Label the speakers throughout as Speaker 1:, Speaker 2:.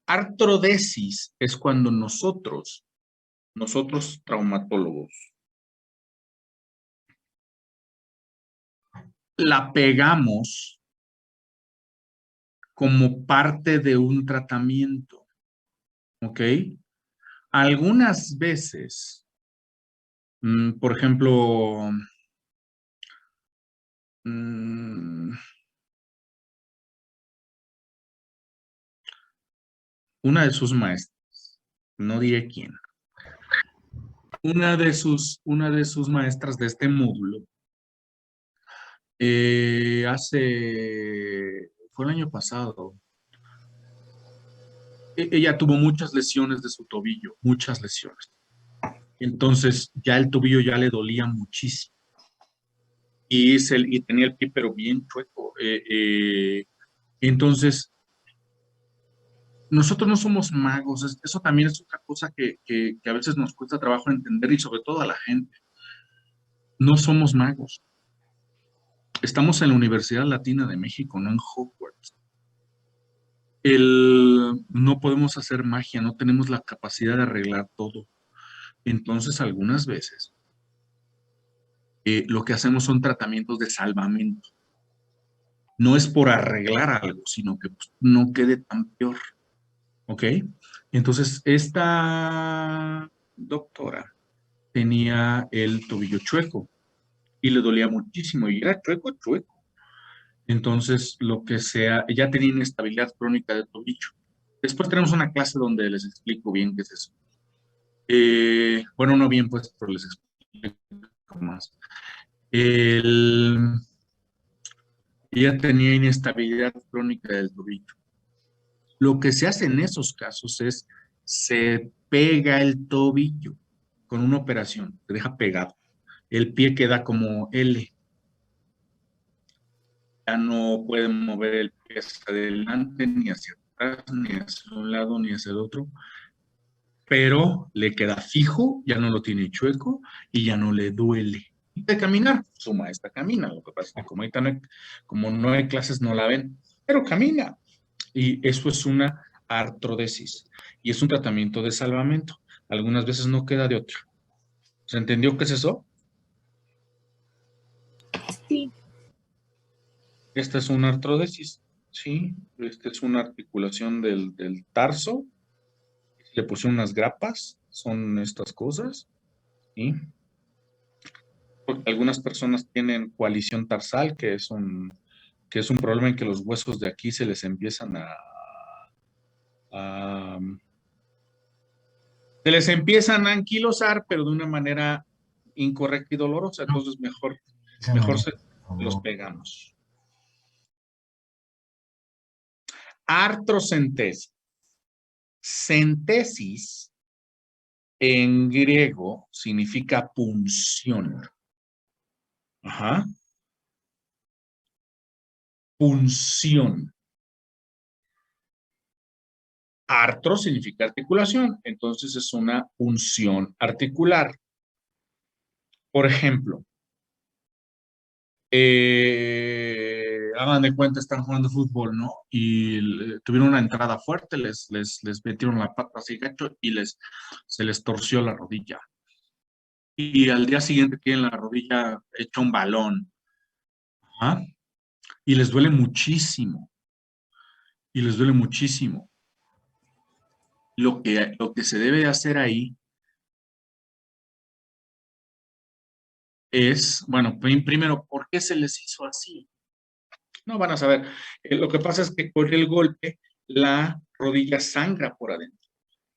Speaker 1: Artrodesis es cuando nosotros traumatólogos, la pegamos como parte de un tratamiento, ¿ok? Algunas veces, por ejemplo, una de sus maestras, no diré quién, una de sus maestras de este módulo, fue el año pasado, ella tuvo muchas lesiones de su tobillo, muchas lesiones. Entonces ya el tobillo ya le dolía muchísimo. Y tenía el pie pero bien chueco. Entonces, nosotros no somos magos. Eso también es otra cosa que a veces nos cuesta trabajo entender y sobre todo a la gente. No somos magos. Estamos en la Universidad Latina de México, no en Hogwarts. No podemos hacer magia, no tenemos la capacidad de arreglar todo. Entonces, algunas veces, lo que hacemos son tratamientos de salvamento. No es por arreglar algo, sino que pues, no quede tan peor. ¿Ok? Entonces, esta doctora tenía el tobillo chueco y le dolía muchísimo y era chueco, chueco. Entonces, ella tenía inestabilidad crónica del tobillo. Después tenemos una clase donde les explico bien qué es eso. Bueno, no bien, pues, pero les explico más. Ella tenía inestabilidad crónica del tobillo. Lo que se hace en esos casos es, se pega el tobillo con una operación, se deja pegado. El pie queda como L. Ya no pueden mover el pie hacia adelante, ni hacia atrás, ni hacia un lado, ni hacia el otro. Pero le queda fijo, ya no lo tiene chueco y ya no le duele. Y de caminar, su maestra camina. Lo que pasa es que como no hay clases, no la ven, pero camina. Y eso es una artrodesis y es un tratamiento de salvamento. Algunas veces no queda de otra. ¿Se entendió qué es eso?
Speaker 2: Sí.
Speaker 1: Esta es una artrodesis, ¿sí? Esta es una articulación del tarso. Le pusieron unas grapas, son estas cosas, ¿sí? Porque algunas personas tienen coalición tarsal, que es un problema en que los huesos de aquí se les empiezan a se les empiezan a anquilosar, pero de una manera incorrecta y dolorosa, entonces mejor se los pegamos. Artrocentesis. Centesis en griego significa punción. Ajá. Punción. Artro significa articulación, entonces es una punción articular. Por ejemplo, hagan de cuenta, están jugando fútbol, ¿no? Y tuvieron una entrada fuerte, les metieron la pata así gacho y se les torció la rodilla. Y al día siguiente tienen la rodilla hecha un balón. ¿Ah? Y les duele muchísimo. Y les duele muchísimo. Lo que se debe hacer ahí es, bueno, primero, ¿por qué se les hizo así? No van a saber. Lo que pasa es que con el golpe la rodilla sangra por adentro.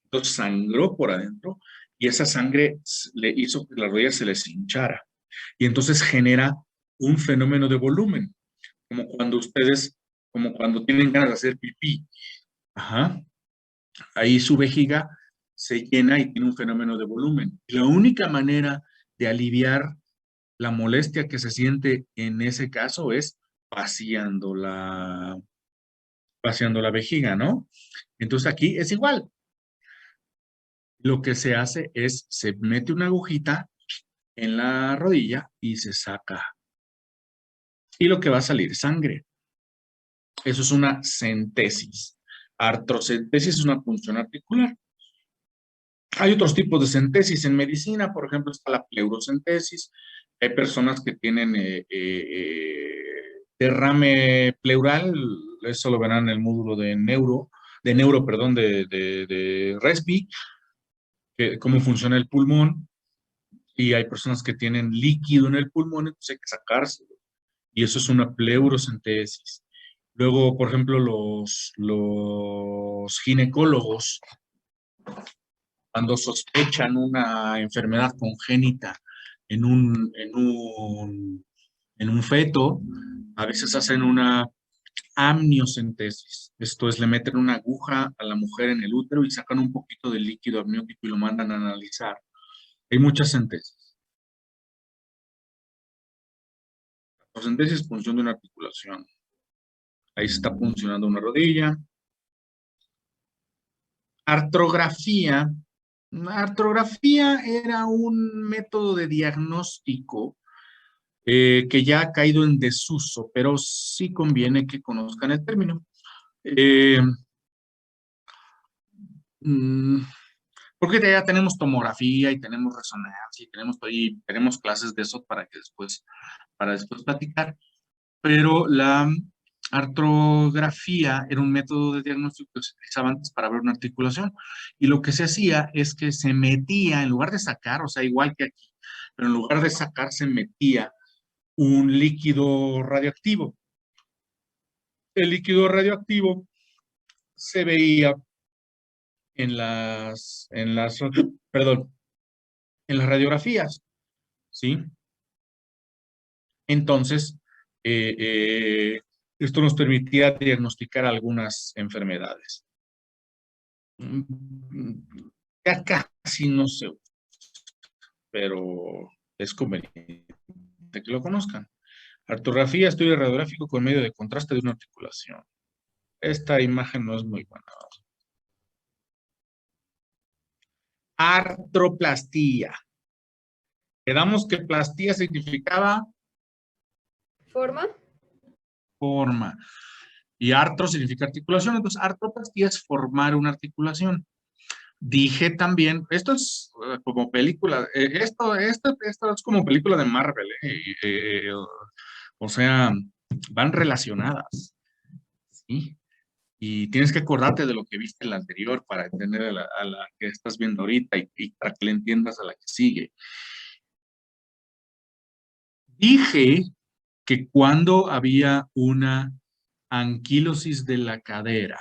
Speaker 1: Entonces sangró por adentro y esa sangre le hizo que la rodilla se les hinchara. Y entonces genera un fenómeno de volumen, como cuando tienen ganas de hacer pipí. Ajá. Ahí su vejiga se llena y tiene un fenómeno de volumen. Y la única manera de aliviar la molestia que se siente en ese caso es vaciando la vejiga, ¿no? Entonces aquí es igual. Lo que se hace es, se mete una agujita en la rodilla y se saca. Y lo que va a salir es sangre. Eso es una centesis. Artrocentesis es una punción articular. Hay otros tipos de centesis en medicina, por ejemplo, está la pleurocentesis. Hay personas que tienen derrame pleural, eso lo verán en el módulo perdón, de Respi, cómo funciona el pulmón, y hay personas que tienen líquido en el pulmón, entonces hay que sacárselo, y eso es una pleurocentesis. Luego, por ejemplo, los ginecólogos, cuando sospechan una enfermedad congénita en un feto, a veces hacen una amniocentesis. Esto es, le meten una aguja a la mujer en el útero y sacan un poquito de líquido amniótico y lo mandan a analizar. Hay muchas centesis. La centesis es punción de una articulación. Ahí se está puncionando una rodilla. Artrografía. Artrografía era un método de diagnóstico que ya ha caído en desuso, pero sí conviene que conozcan el término. Mm, Porque ya tenemos tomografía y tenemos resonancia y tenemos clases de eso para después platicar. Pero la artrografía era un método de diagnóstico que se utilizaba antes para ver una articulación. Y lo que se hacía es que se metía, en lugar de sacar, o sea, igual que aquí, pero en lugar de sacar, se metía un líquido radioactivo. El líquido radioactivo se veía perdón, en las radiografías, ¿sí? Entonces, eh, eh, esto nos permitía diagnosticar algunas enfermedades. Ya casi no sé, pero es conveniente que lo conozcan. Artrografía, estudio radiográfico con medio de contraste de una articulación. Esta imagen no es muy buena. Artroplastía. Quedamos que plastía significaba
Speaker 2: ¿Forma?
Speaker 1: forma. Y artro significa articulación. Entonces, artroplastía es formar una articulación. Dije también, esto es como película, esto es como película de Marvel, o sea, van relacionadas, ¿sí? Y tienes que acordarte de lo que viste en la anterior para entender a la que estás viendo ahorita y para que le entiendas a la que sigue. Dije que cuando había una anquilosis de la cadera,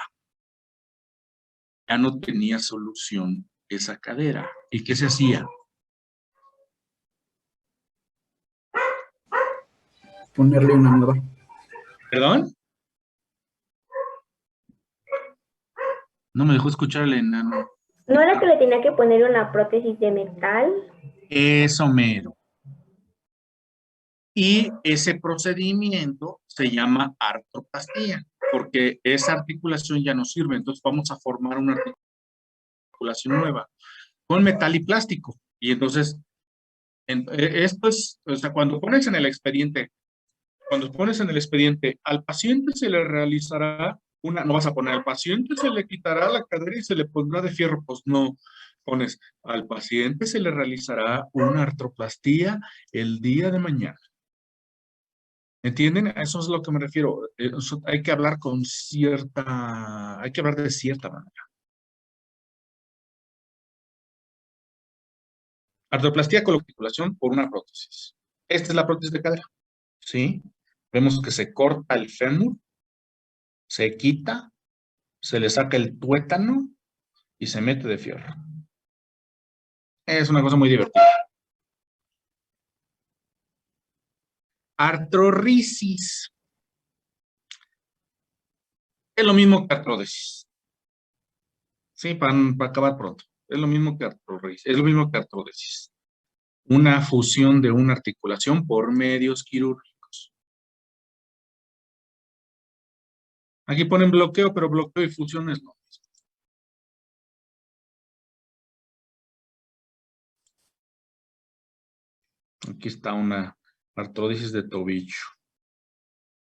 Speaker 1: ya no tenía solución esa cadera. ¿Y qué se hacía?
Speaker 3: Ponerle una nueva.
Speaker 1: ¿Perdón? No me dejó escuchar el enano.
Speaker 2: ¿No era que le tenía que poner una prótesis de metal?
Speaker 1: Eso mero. Y ese procedimiento se llama artroplastía, porque esa articulación ya no sirve. Entonces vamos a formar una articulación nueva con metal y plástico. Y entonces, esto es, o sea, cuando pones en el expediente, al paciente se le realizará no vas a poner al paciente se le quitará la cadera y se le pondrá de fierro, pues no, pones al paciente se le realizará una artroplastía el día de mañana. ¿Entienden? A eso es a lo que me refiero. Hay que hablar hay que hablar de cierta manera. Artroplastía con articulación por una prótesis. Esta es la prótesis de cadera, ¿sí? Vemos que se corta el fémur, se quita, se le saca el tuétano y se mete de fierro. Es una cosa muy divertida. Artrorisis. Es lo mismo que artrodesis. Sí, para acabar pronto. Es lo mismo que artrorisis. Es lo mismo que artrodesis. Una fusión de una articulación por medios quirúrgicos. Aquí ponen bloqueo, pero bloqueo y fusión es lo mismo. Aquí está una artrodesis de tobillo,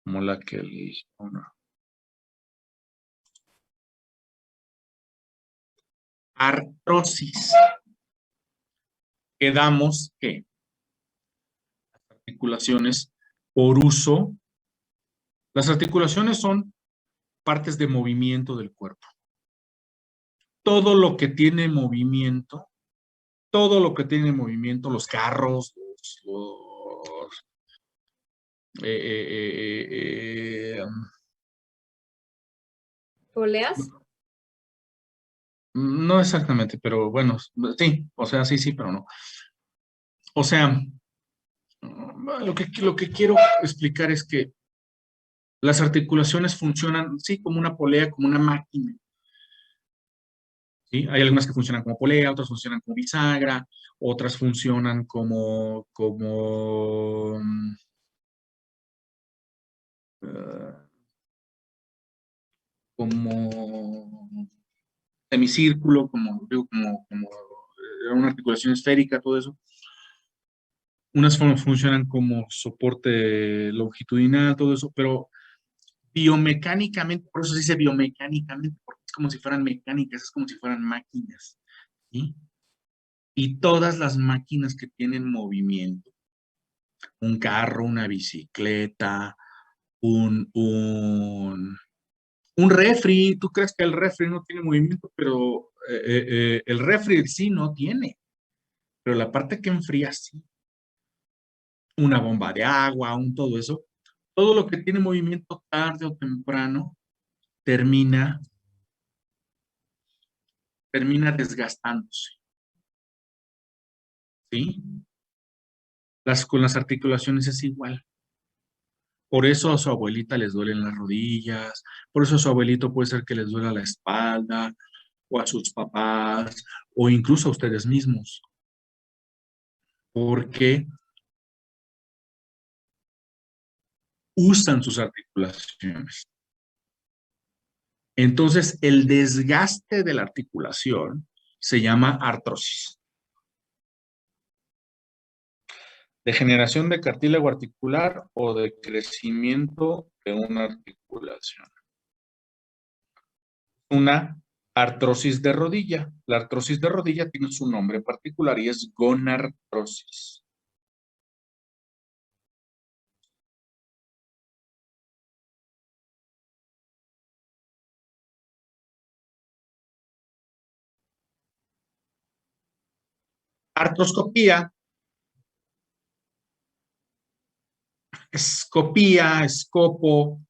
Speaker 1: como la que artrosis. Quedamos que las articulaciones por uso, las articulaciones son partes de movimiento del cuerpo. Todo lo que tiene movimiento, los carros,
Speaker 4: ¿Poleas?
Speaker 1: no exactamente, pero bueno, sí, o sea, sí, pero no. O sea, lo que quiero explicar es que las articulaciones funcionan, sí, como una polea, como una máquina. ¿Sí? Hay algunas que funcionan como polea, otras funcionan como bisagra, otras funcionan como semicírculo, como una articulación esférica, todo eso. Unas funcionan como soporte longitudinal, todo eso, pero biomecánicamente, por eso se dice biomecánicamente, porque es como si fueran mecánicas, es como si fueran máquinas, ¿sí? Y todas las máquinas que tienen movimiento, un carro, una bicicleta, un refri, tú crees que el refri no tiene movimiento, pero el refri sí no tiene, pero la parte que enfría sí. Una bomba de agua, todo eso, todo lo que tiene movimiento tarde o temprano termina desgastándose, ¿sí? Con las articulaciones es igual. Por eso a su abuelita les duelen las rodillas, por eso a su abuelito puede ser que les duela la espalda, o a sus papás, o incluso a ustedes mismos, porque usan sus articulaciones. Entonces, el desgaste de la articulación se llama artrosis. Degeneración de cartílago articular o de crecimiento de una articulación. Una artrosis de rodilla. La artrosis de rodilla tiene su nombre particular y es gonartrosis. Artroscopía. Escopía, escopo.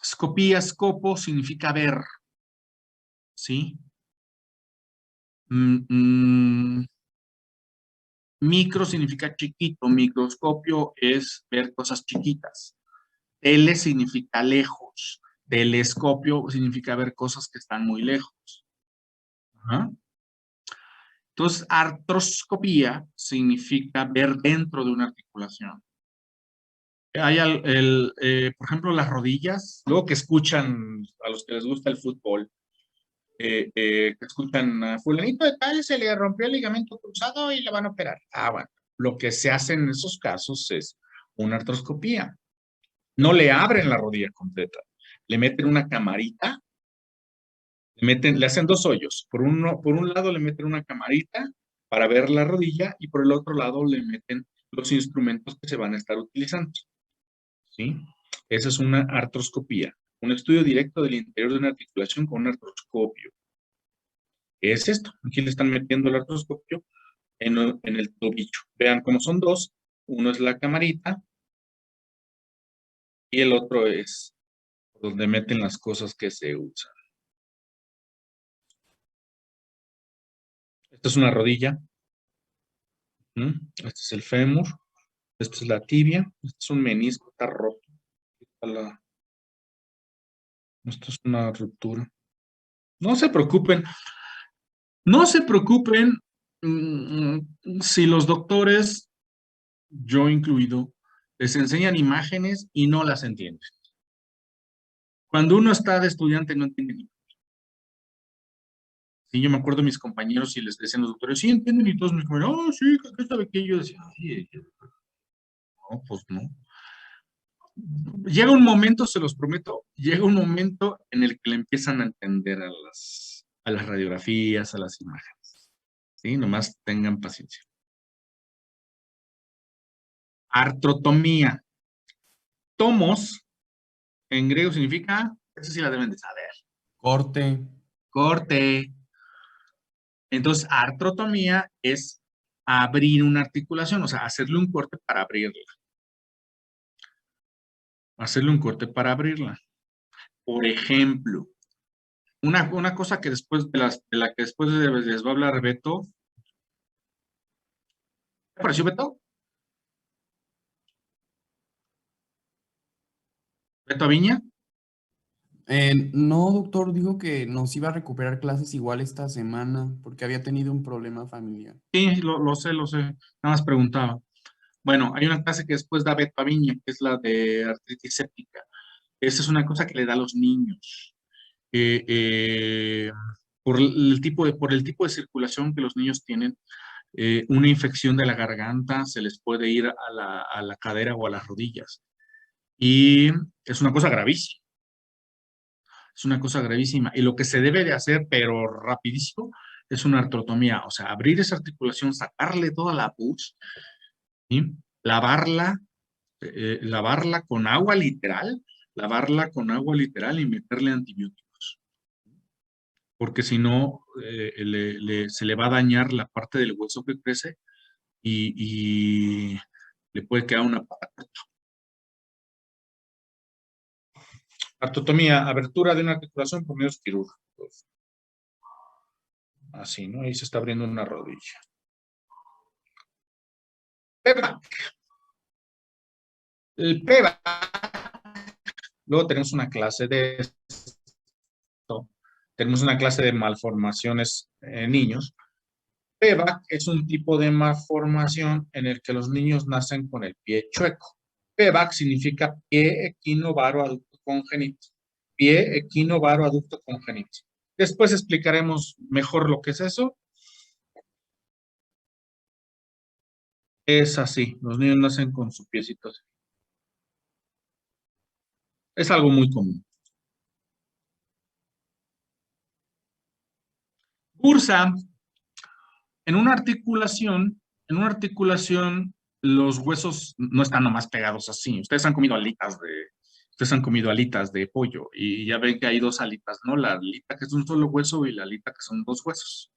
Speaker 1: Escopía, escopo significa ver, ¿sí? Micro significa chiquito, microscopio es ver cosas chiquitas. Tele significa lejos, telescopio significa ver cosas que están muy lejos. Ajá. Entonces, artroscopía significa ver dentro de una articulación. Hay por ejemplo, las rodillas, luego que escuchan a los que les gusta el fútbol, que escuchan a fulanito de tal se le rompió el ligamento cruzado y le van a operar. Ah, bueno, lo que se hace en esos casos es una artroscopía. No le abren la rodilla completa, le meten una camarita, le hacen dos hoyos. Por un lado le meten una camarita para ver la rodilla y por el otro lado le meten los instrumentos que se van a estar utilizando. ¿Sí? Esa es una artroscopía, un estudio directo del interior de una articulación con un artroscopio. ¿Qué es esto? Aquí le están metiendo el artroscopio en el tobillo. Vean cómo son dos. Uno es la camarita y el otro es donde meten las cosas que se usan. Esta es una rodilla. Este es el fémur. Esta es la tibia. Este es un menisco, está roto. Esto es una ruptura. No se preocupen. No se preocupen si los doctores, yo incluido, les enseñan imágenes y no las entienden. Cuando uno está de estudiante no entiende ni. Sí, yo me acuerdo de mis compañeros y les decían los doctores, sí entienden, y todos mis compañeros, oh, sí, ¿qué sabe qué? Yo decía, ay, no, pues no. Llega un momento, se los prometo, llega un momento en el que le empiezan a entender a las radiografías, a las imágenes. ¿Sí? Nomás tengan paciencia. Artrotomía. Tomos, en griego significa, eso sí la deben de saber.
Speaker 4: Corte.
Speaker 1: Corte. Entonces, artrotomía es abrir una articulación, o sea, hacerle un corte para abrirla. Hacerle un corte para abrirla. Por ejemplo, una cosa que después de la que después les va a hablar Beto. ¿Te pareció, Beto? ¿Beto Aviña?
Speaker 4: No, doctor, dijo que nos iba a recuperar clases igual esta semana porque había tenido un problema familiar.
Speaker 1: Sí, lo sé, lo sé. Nada más preguntaba. Bueno, hay una clase que después da Beto Aviña, que es la de artritis séptica. Esa es una cosa que le da a los niños. Eh, eh, por el tipo de circulación que los niños tienen, una infección de la garganta se les puede ir a la cadera o a las rodillas. Y es una cosa gravísima. Es una cosa gravísima. Y lo que se debe de hacer, pero rapidísimo, es una artrotomía. O sea, abrir esa articulación, sacarle toda la pus, ¿sí? Lavarla, lavarla con agua literal, lavarla con agua literal y meterle antibióticos. Porque si no, se le va a dañar la parte del hueso que crece y le puede quedar una pata corta. Artrotomía, abertura de una articulación por medios quirúrgicos. Así, ¿no? Ahí se está abriendo una rodilla. PEVAC. El PEVAC. Luego tenemos una clase de esto. Tenemos una clase de malformaciones en niños. PEVAC es un tipo de malformación en el que los niños nacen con el pie chueco. PEVAC significa pie equinovaro aducto congénito. Pie equinovaro aducto congénito. Después explicaremos mejor lo que es eso. Es así, los niños nacen con sus piecitos. Es algo muy común. Bursa, en una articulación, los huesos no están nomás pegados así. Ustedes han comido alitas de pollo y ya ven que hay dos alitas, ¿no? La alita que es un solo hueso y la alita que son dos huesos.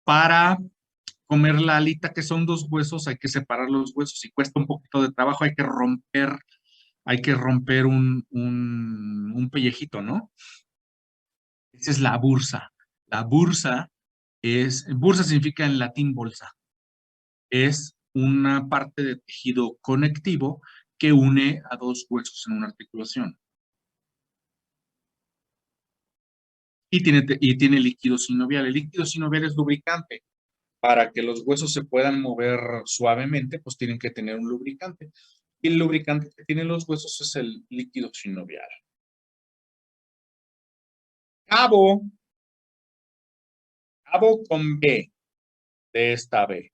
Speaker 1: Para comer la alita que son dos huesos hay que separar los huesos y cuesta un poquito de trabajo, hay que romper un pellejito, ¿no? Esa es la bursa. La bursa significa en latín bolsa. Es una parte de tejido conectivo que une a dos huesos en una articulación. Y tiene líquido sinovial. El líquido sinovial es lubricante. Para que los huesos se puedan mover suavemente, pues tienen que tener un lubricante. Y el lubricante que tienen los huesos es el líquido sinovial. Cabo con B de esta B.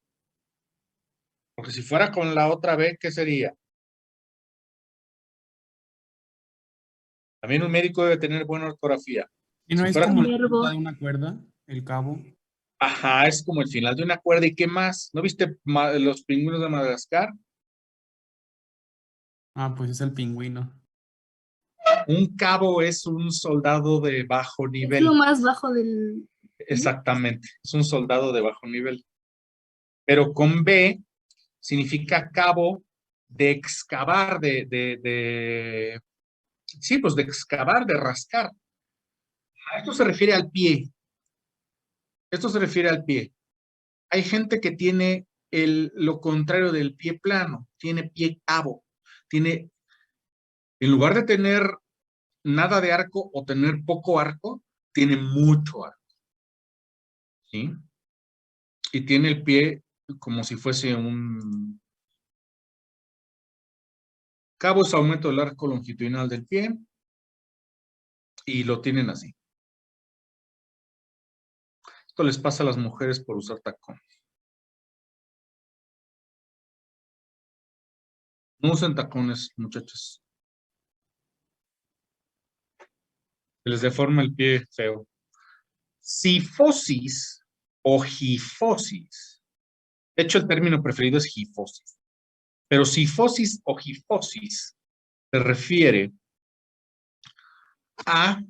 Speaker 1: Porque si fuera con la otra B, ¿qué sería? También un médico debe tener buena ortografía.
Speaker 4: ¿Y no
Speaker 1: Si
Speaker 4: es
Speaker 1: fuera
Speaker 4: como
Speaker 1: con...
Speaker 4: la punta de una cuerda, el cabo?
Speaker 1: Ajá, es como el final de una cuerda. ¿Y qué más? ¿No viste los pingüinos de Madagascar?
Speaker 4: Ah, pues es el pingüino.
Speaker 1: Un cabo es un soldado de bajo
Speaker 5: Es
Speaker 1: nivel.
Speaker 5: lo más bajo del...
Speaker 1: Exactamente, es un soldado de bajo nivel. Pero con B significa cabo de excavar, sí, pues de excavar, de rascar. A esto se refiere al pie. Esto se refiere al pie. Hay gente que tiene lo contrario del pie plano, tiene pie cabo, tiene, en lugar de tener nada de arco o tener poco arco, tiene mucho arco, ¿sí? Y tiene el pie como si fuese un cabo, es aumento del arco longitudinal del pie, y lo tienen así. Esto les pasa a las mujeres por usar tacón. No usen tacones, muchachos. Se les deforma el pie feo. Cifosis o gifosis. De hecho, el término preferido es gifosis. Pero cifosis o gifosis se refiere a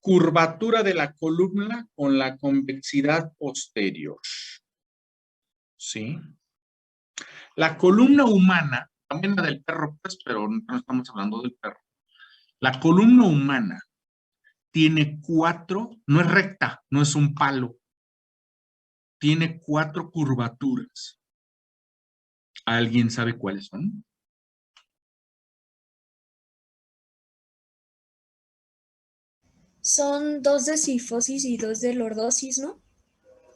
Speaker 1: curvatura de la columna con la convexidad posterior. ¿Sí? La columna humana, también la del perro, pues, pero no estamos hablando del perro. La columna humana tiene 4, no es recta, no es un palo. Tiene 4 curvaturas. ¿Alguien sabe cuáles son?
Speaker 5: Son 2 de cifosis y 2 de lordosis, ¿no?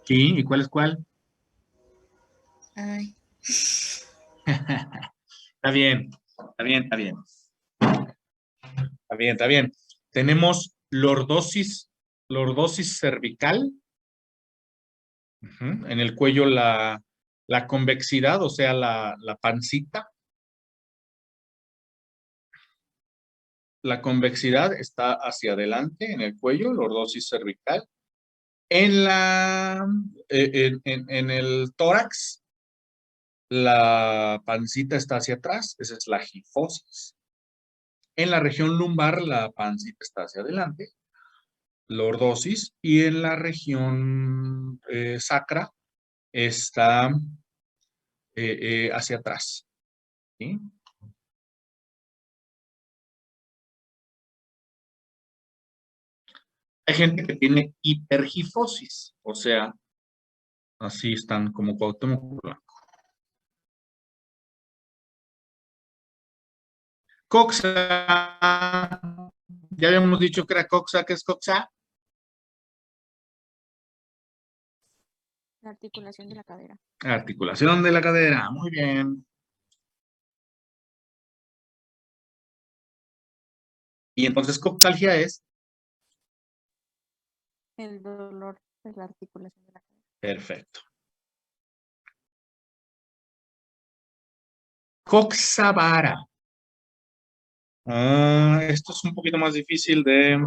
Speaker 1: Sí, ¿y cuál es cuál?
Speaker 5: Ay,
Speaker 1: Está bien, está bien, está bien. Está bien, está bien. Tenemos lordosis cervical. En el cuello la convexidad, o sea, la pancita. La convexidad está hacia adelante en el cuello, lordosis cervical. En el tórax, la pancita está hacia atrás, esa es la gifosis. En la región lumbar, la pancita está hacia adelante, lordosis, y en la región sacra está hacia atrás. ¿Sí? Hay gente que tiene hipergifosis, o sea, así están como Cuauhtémoc Blanco. Coxa. Ya habíamos dicho que era coxa. ¿Qué es coxa?
Speaker 6: La articulación de la cadera.
Speaker 1: Articulación de la cadera. Muy bien. Y entonces coxalgia es.
Speaker 6: El dolor de la articulación de la cadera.
Speaker 1: Perfecto. Coxa vara. Esto es un poquito más difícil de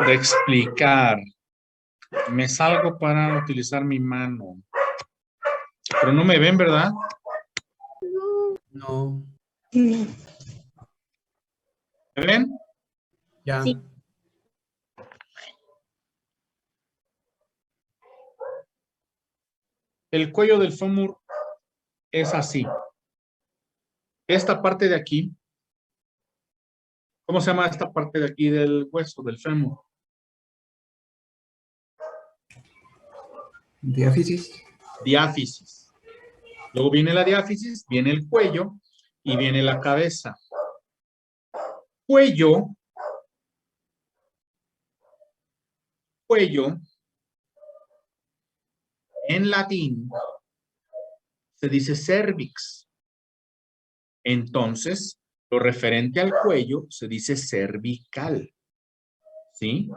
Speaker 1: explicar. Me salgo para utilizar mi mano. Pero no me ven, ¿verdad?
Speaker 4: No,
Speaker 1: ¿Me ven?
Speaker 4: ya.
Speaker 2: Sí.
Speaker 1: El cuello del fémur es así. Esta parte de aquí, ¿cómo se llama esta parte de aquí del hueso, del fémur?
Speaker 3: Diáfisis.
Speaker 1: Diáfisis. Luego viene la diáfisis, viene el cuello y viene la cabeza. Cuello en latín se dice cervix. Entonces, lo referente al cuello se dice cervical. ¿Sí?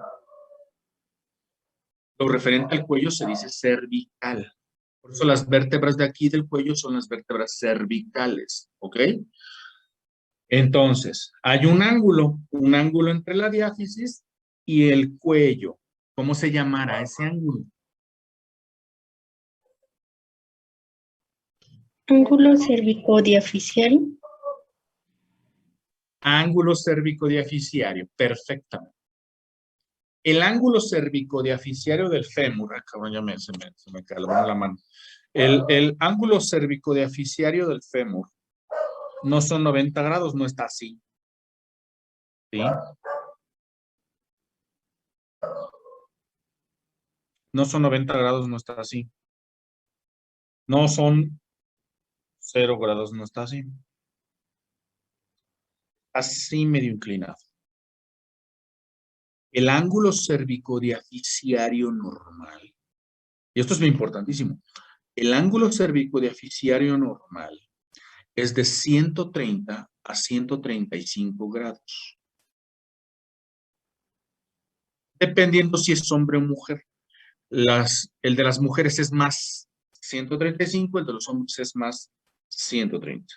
Speaker 1: Lo referente al cuello se dice cervical. Por eso las vértebras de aquí del cuello son las vértebras cervicales. ¿Ok? Entonces, hay un ángulo entre la diáfisis y el cuello. ¿Cómo se llamará ese ángulo?
Speaker 2: Ángulo cervicodiaficiario.
Speaker 1: Ángulo cervicodiaficiario, perfectamente. El ángulo cervicodiaficiario del fémur, cabrón, ya se me calmó la mano. El ángulo cervicodiaficiario del fémur no son 90 grados, no está así. ¿Sí? No son 90 grados, no está así. No son 0 grados, no está así. Así medio inclinado. El ángulo cervicodiaficiario normal, y esto es muy importantísimo, el ángulo cervicodiaficiario normal es de 130 a 135 grados. Dependiendo si es hombre o mujer. El de las mujeres es más 135, el de los hombres es más 130.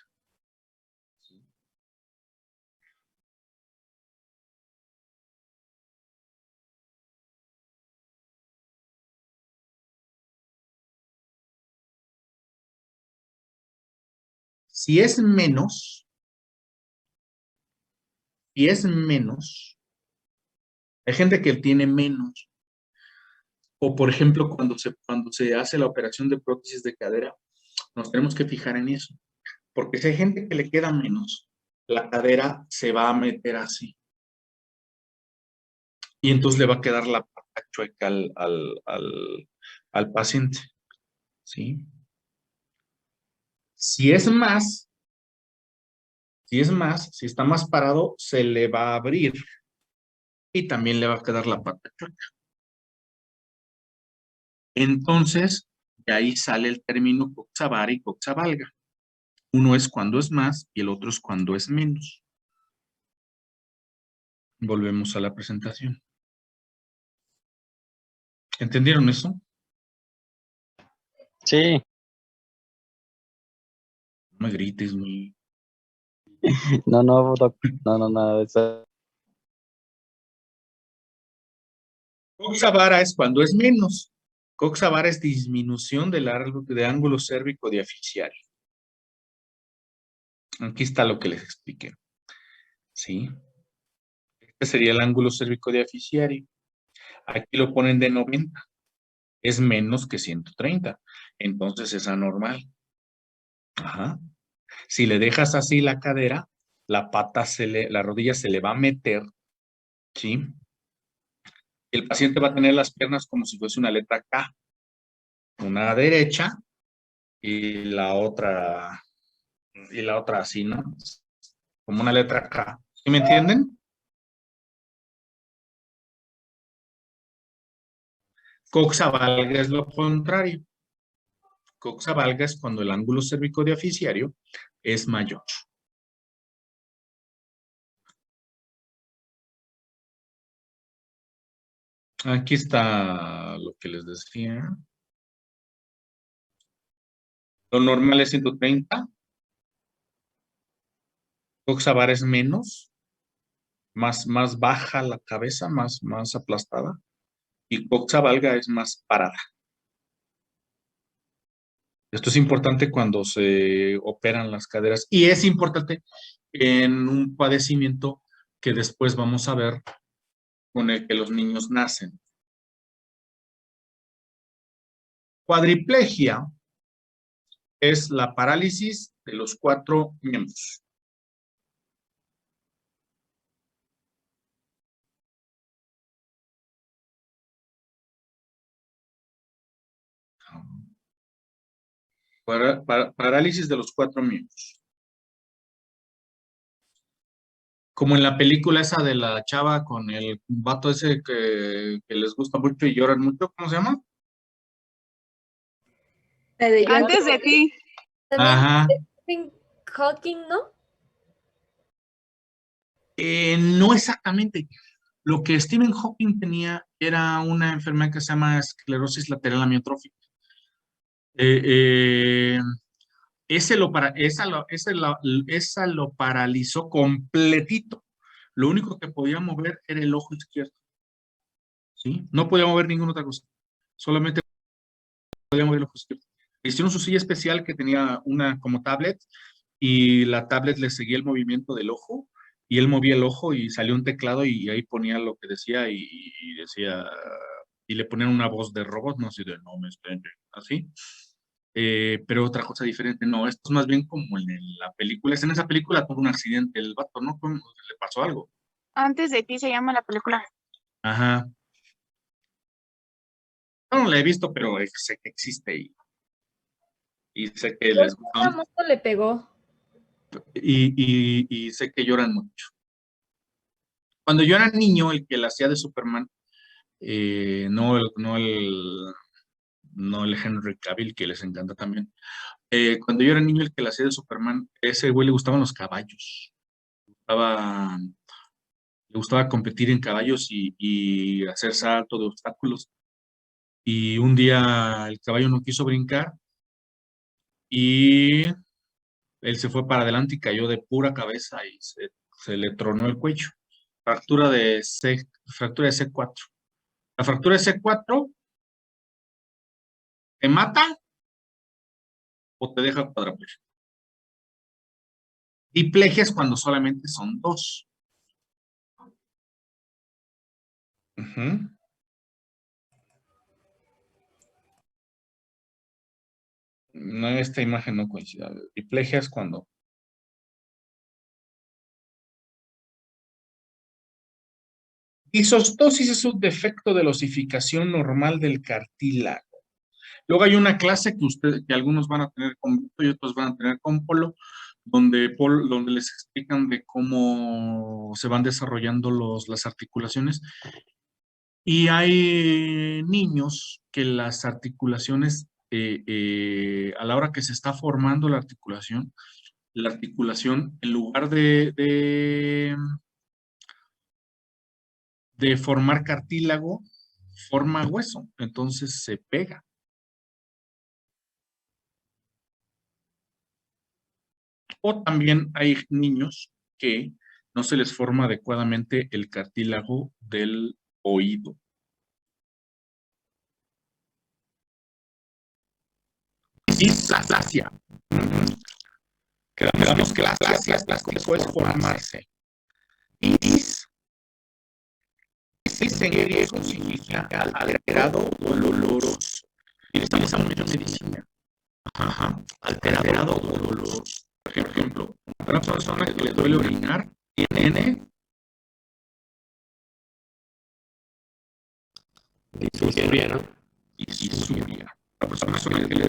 Speaker 1: Si es menos, hay gente que tiene menos. O, por ejemplo, cuando se hace la operación de prótesis de cadera, nos tenemos que fijar en eso. Porque si hay gente que le queda menos, la cadera se va a meter así. Y entonces le va a quedar la pata chueca al paciente. ¿Sí? Si está más parado, se le va a abrir. Y también le va a quedar la pata chueca. Entonces, de ahí sale el término coxavara y coxavalga. Uno es cuando es más y el otro es cuando es menos. Volvemos a la presentación. ¿Entendieron eso?
Speaker 7: Sí,
Speaker 1: No me grites, mi.
Speaker 7: no, no,
Speaker 1: Coxavara es cuando es menos. Coxavara es disminución de ángulo cérvico diaficiario. Aquí está lo que les expliqué. ¿Sí? Este sería el ángulo cérvico diaficiario. Aquí lo ponen de 90. Es menos que 130. Entonces es anormal. Ajá. Si le dejas así la cadera, la rodilla se le va a meter, ¿sí? El paciente va a tener las piernas como si fuese una letra K. Una derecha y la otra así, ¿no? Como una letra K. ¿Sí me entienden? Coxavalga es lo contrario. Coxavalga es cuando el ángulo cérvico-diaficiario es mayor. Aquí está lo que les decía. Lo normal es 130. Coxavara es menos. Más baja la cabeza, más aplastada. Y coxavalga es más parada. Esto es importante cuando se operan las caderas. Y es importante en un padecimiento que después vamos a ver con el que los niños nacen. Cuadriplegia es la parálisis de los 4 miembros. Parálisis de los 4 miembros. Como en la película esa de la chava con el vato ese que les gusta mucho y lloran mucho, ¿cómo se llama?
Speaker 8: Antes de ti.
Speaker 1: Ajá.
Speaker 2: Stephen Hawking, ¿no?
Speaker 1: No exactamente. Lo que Stephen Hawking tenía era una enfermedad que se llama esclerosis lateral amiotrófica. Esa lo paralizó completito. Lo único que podía mover era el ojo izquierdo. ¿Sí? No podía mover ninguna otra cosa. Solamente podía mover el ojo izquierdo. Hicieron su silla especial que tenía una como tablet y la tablet le seguía el movimiento del ojo y él movía el ojo y salió un teclado y ahí ponía lo que decía y decía, y le ponían una voz de robot, no sé, de no me esperen, así. Pero otra cosa diferente, no, esto es más bien como en la película, en esa película tuvo un accidente, el vato, ¿no? Le pasó algo.
Speaker 8: Antes de ti se llama la película.
Speaker 1: Ajá. No la he visto, pero sé que existe y sé que les gusta.
Speaker 5: Una moto le pegó.
Speaker 1: Y sé que lloran mucho. Cuando yo era niño, el que la hacía de Superman, no el Henry Cavill, que les encanta también. Cuando yo era niño, el que la hacía de Superman, ese güey le gustaban los caballos. Le gustaba competir en caballos y hacer salto de obstáculos. Y un día el caballo no quiso brincar y él se fue para adelante y cayó de pura cabeza y se le tronó el cuello. Fractura de C4. La fractura de C4 te mata o te deja cuadrapléjico. Diplegia es cuando solamente son 2. No, esta imagen no coincide. Diplegia es cuando... Disostosis es un defecto de la osificación normal del cartílago. Luego hay una clase que algunos van a tener con Víctor y otros van a tener con Polo, donde les explican de cómo se van desarrollando las articulaciones. Y hay niños que las articulaciones, a la hora que se está formando la articulación, en lugar de formar cartílago, forma hueso, entonces se pega. O también hay niños que no se les forma adecuadamente el cartílago del oído. Displasia. Quedamos que la puede formarse. Iris en griego significa alterado o doloroso. Y estamos hablando de medicina. Alterado o doloroso. Por ejemplo, una persona que le duele orinar tiene disuria, ¿no? Disuria. La persona que le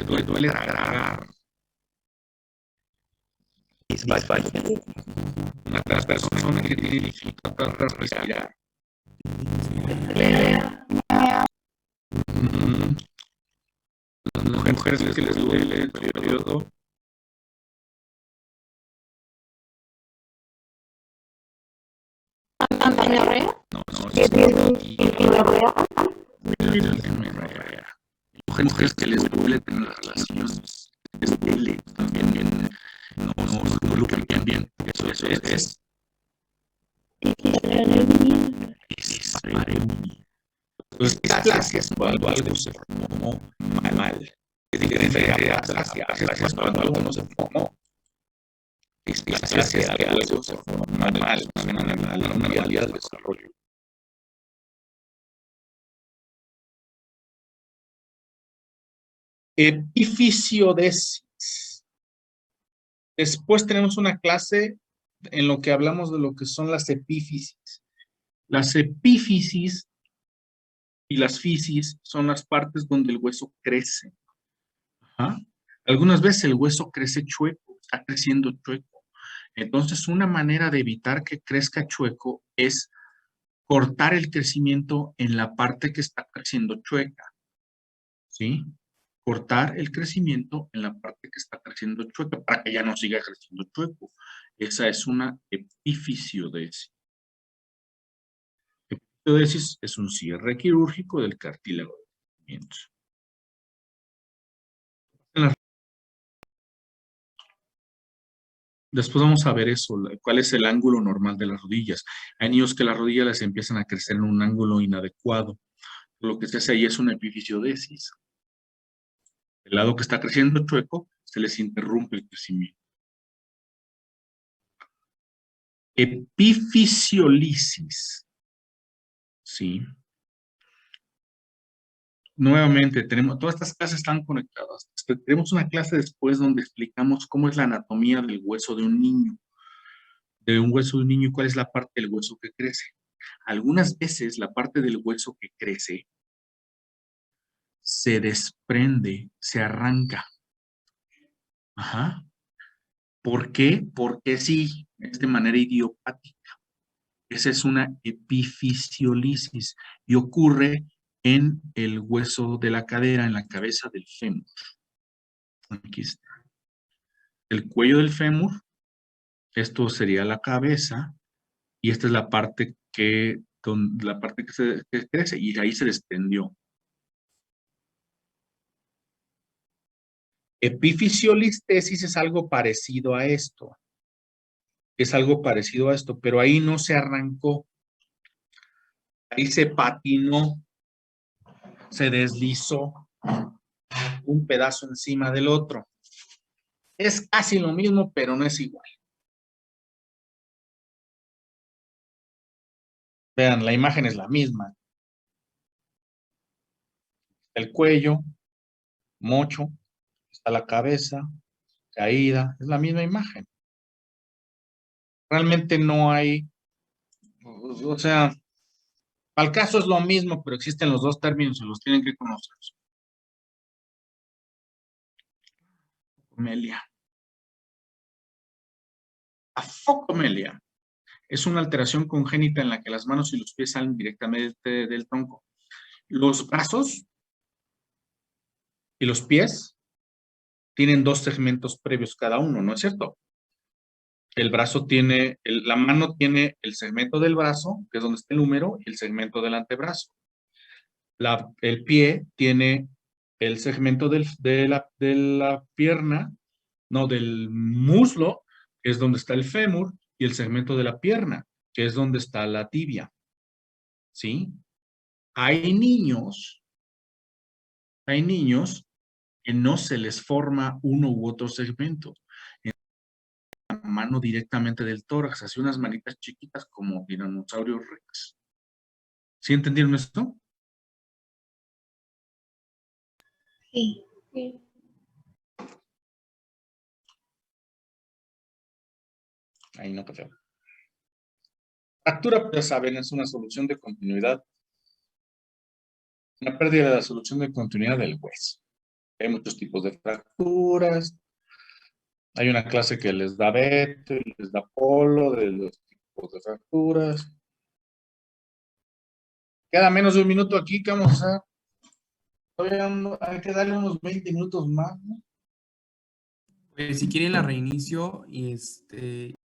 Speaker 1: duele tragar. Una persona que tiene dificultad para respirar. Las mujeres que les duele el periodo. No, mujeres que les duele tener relaciones, les duele también, no lubrican bien, eso es Entonces, displasia es cuando algo se formó mal. Es diferente a aplasia. Aplasia es cuando algo no se formó. Displasia es que algo se formó mal. Es una anomalía del desarrollo. Epifisiodesis. Después tenemos una clase en lo que hablamos de lo que son las epífisis. Las epífisis y las fisis son las partes donde el hueso crece. Algunas veces el hueso crece chueco, está creciendo chueco. Entonces, una manera de evitar que crezca chueco es cortar el crecimiento en la parte que está creciendo chueca. ¿Sí? Cortar el crecimiento en la parte que está creciendo chueca para que ya no siga creciendo chueco. Esa es una epifisiodesis. Epifisiodesis es un cierre quirúrgico del cartílago de crecimiento. Después vamos a ver eso, cuál es el ángulo normal de las rodillas. Hay niños que las rodillas les empiezan a crecer en un ángulo inadecuado. Lo que se hace ahí es una epifisiodesis. El lado que está creciendo chueco, se les interrumpe el crecimiento. Epifisiolisis. ¿Sí? Nuevamente, todas estas clases están conectadas. Tenemos una clase después donde explicamos cómo es la anatomía del hueso de un niño. De un hueso de un niño, cuál es la parte del hueso que crece. Algunas veces la parte del hueso que crece se desprende, se arranca. ¿Por qué? Porque sí, es de manera idiopática. Esa es una epifisiolisis y ocurre en el hueso de la cadera, en la cabeza del fémur. Aquí está. El cuello del fémur, esto sería la cabeza, y esta es la parte que crece, y ahí se desprendió. Epifisiolistesis es algo parecido a esto. Es algo parecido a esto, pero ahí no se arrancó. Ahí se patinó, se deslizó un pedazo encima del otro. Es casi lo mismo, pero no es igual. Vean, la imagen es la misma. El cuello, mocho, está la cabeza, caída, es la misma imagen. Realmente no hay, o sea, al caso es lo mismo, pero existen los dos términos, se los tienen que conocer. Afocomelia. Afocomelia es una alteración congénita en la que las manos y los pies salen directamente del tronco. Los brazos y los pies tienen dos segmentos previos cada uno, ¿no es cierto? El brazo tiene, la mano tiene el segmento del brazo, que es donde está el húmero, y el segmento del antebrazo. El pie tiene el segmento de la pierna, no, del muslo, que es donde está el fémur, y el segmento de la pierna, que es donde está la tibia. ¿Sí? Hay niños que no se les forma uno u otro segmento. La mano directamente del tórax, así unas manitas chiquitas como Tiranosaurio Rex. ¿Sí entendieron esto?
Speaker 5: Sí.
Speaker 1: Ahí no te veo. Fractura, ya saben, es una solución de continuidad. Una pérdida de la solución de continuidad del hueso. Hay muchos tipos de fracturas. Hay una clase que les da Beto y les da Polo de los tipos de fracturas. Queda menos de un minuto aquí, ¿qué vamos a hacer? Todavía hay que darle unos 20 minutos más, ¿no?
Speaker 4: Pues, si quieren la reinicio y